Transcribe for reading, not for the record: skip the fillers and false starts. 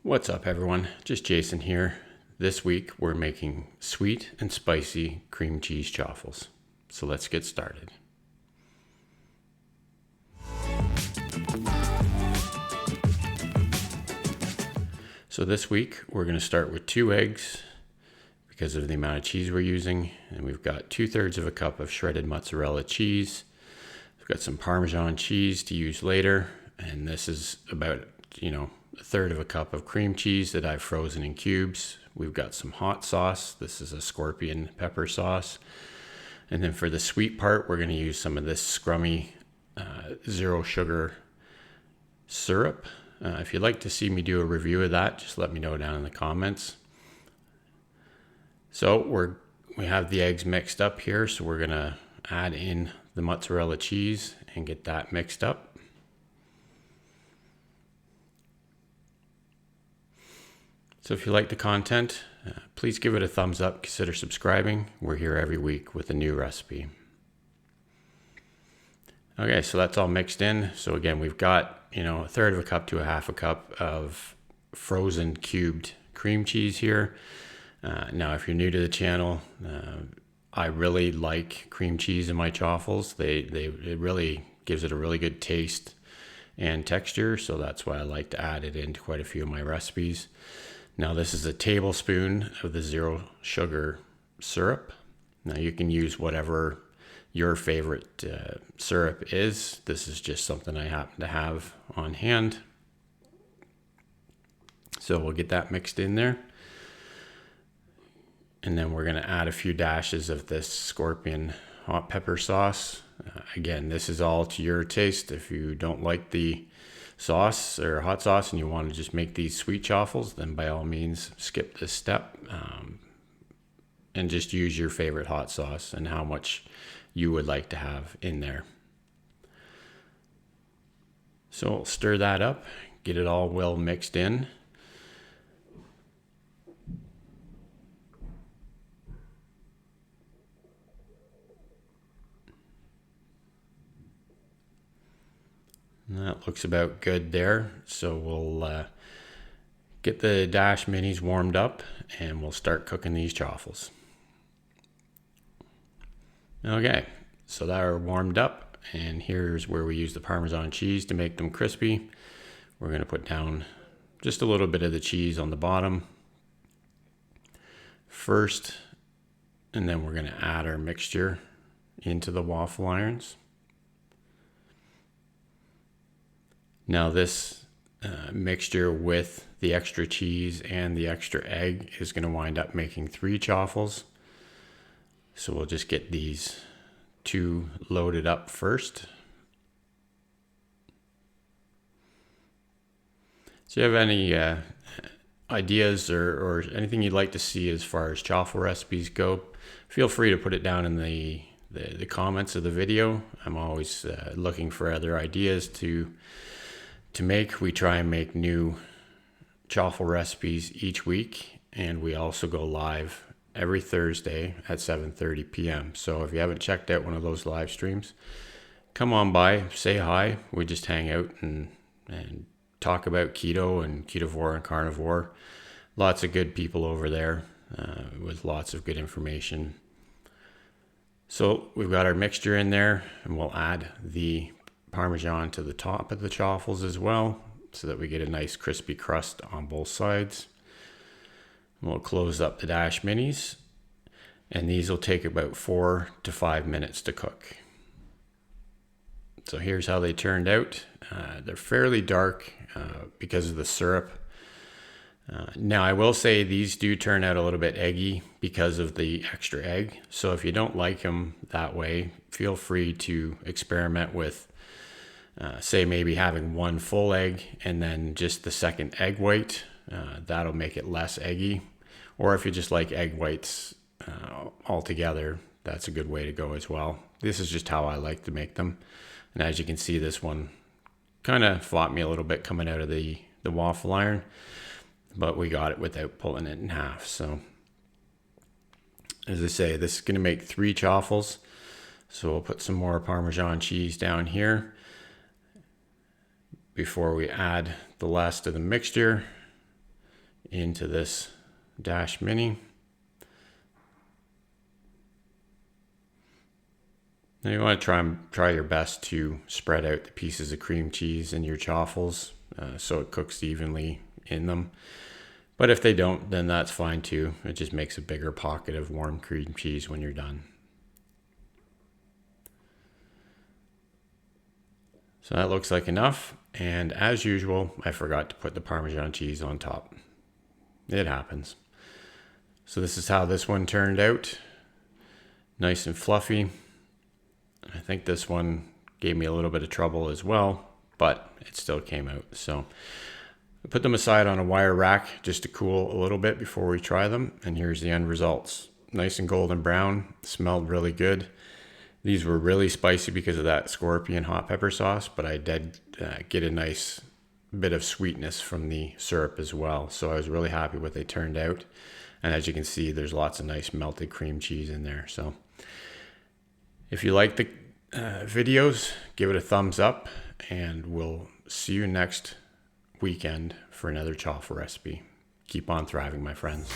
What's up everyone, just Jason here. This week we're making sweet and spicy cream cheese chaffles. So let's get started. So this week we're going to start with 2 eggs because of the amount of cheese we're using. And we've got 2/3 of a cup of shredded mozzarella cheese. We've got some Parmesan cheese to use later. And this is about, 1/3 of a cup of cream cheese that I've frozen in cubes. We've got some hot sauce. This is a scorpion pepper sauce. And then for the sweet part, we're going to use some of this Scrummy zero sugar syrup. If you'd like to see me do a review of that, just let me know down in the comments. So we have the eggs mixed up here, so we're going to add in the mozzarella cheese and get that mixed up. So if you like the content, please give it a thumbs up, consider subscribing. We're here every week with a new recipe. Okay, so that's all mixed in. So again, we've got, 1/3 of a cup to a 1/2 a cup of frozen cubed cream cheese here. Now, if you're new to the channel, I really like cream cheese in my chaffles. It really gives it a really good taste and texture. So that's why I like to add it into quite a few of my recipes. Now this is a tablespoon of the zero sugar syrup. Now you can use whatever your favorite syrup is. This is just something I happen to have on hand. So we'll get that mixed in there. And then we're going to add a few dashes of this scorpion hot pepper sauce. Again, this is all to your taste. If you don't like the sauce or hot sauce and you want to just make these sweet chaffles, then by all means skip this step and just use your favorite hot sauce and how much you would like to have in there. So we'll stir that up, get it all well mixed in. That looks about good there. So we'll get the dash minis warmed up and we'll start cooking these chaffles. Okay, so they're warmed up and here's where we use the Parmesan cheese to make them crispy. We're going to put down just a little bit of the cheese on the bottom first, and then we're going to add our mixture into the waffle irons. Now this mixture with the extra cheese and the extra egg is going to wind up making 3 chaffles. So we'll just get these 2 loaded up first. So you have any ideas or anything you'd like to see as far as chaffle recipes go, feel free to put it down in the comments of the video. I'm always looking for other ideas to make. We try and make new chaffle recipes each week, and we also go live every Thursday at 7:30 p.m. So if you haven't checked out one of those live streams, come on by, say hi. We just hang out and talk about keto and ketovore and carnivore. Lots of good people over there with lots of good information. So we've got our mixture in there, and we'll add the Parmesan to the top of the chaffles as well, so that we get a nice crispy crust on both sides. We'll close up the dash minis, and these will take about 4 to 5 minutes to cook. So here's how they turned out. They're fairly dark because of the syrup. Now I will say these do turn out a little bit eggy because of the extra egg. So if you don't like them that way, feel free to experiment with say maybe having 1 full egg and then just the second egg white. That'll make it less eggy. Or if you just like egg whites altogether, that's a good way to go as well. This is just how I like to make them. And as you can see, this one kind of flopped me a little bit coming out of the waffle iron, but we got it without pulling it in half. So as I say, this is going to make 3 chaffles. So we'll put some more Parmesan cheese down here before we add the last of the mixture. into this Dash Mini. Now you want to try your best to spread out the pieces of cream cheese in your chaffles so it cooks evenly in them. But if they don't, then that's fine too. It just makes a bigger pocket of warm cream cheese when you're done. So that looks like enough. And as usual, I forgot to put the Parmesan cheese on top. It happens. So this is how this one turned out. Nice and fluffy. I think this one gave me a little bit of trouble as well, but it still came out. So I put them aside on a wire rack just to cool a little bit before we try them. And here's the end results. Nice and golden brown, smelled really good. These were really spicy because of that scorpion hot pepper sauce, but I did get a nice bit of sweetness from the syrup as well. So I was really happy with they turned out. And as you can see, there's lots of nice melted cream cheese in there. So if you like the videos, give it a thumbs up, and we'll see you next weekend for another chaffle recipe. Keep on thriving, my friends.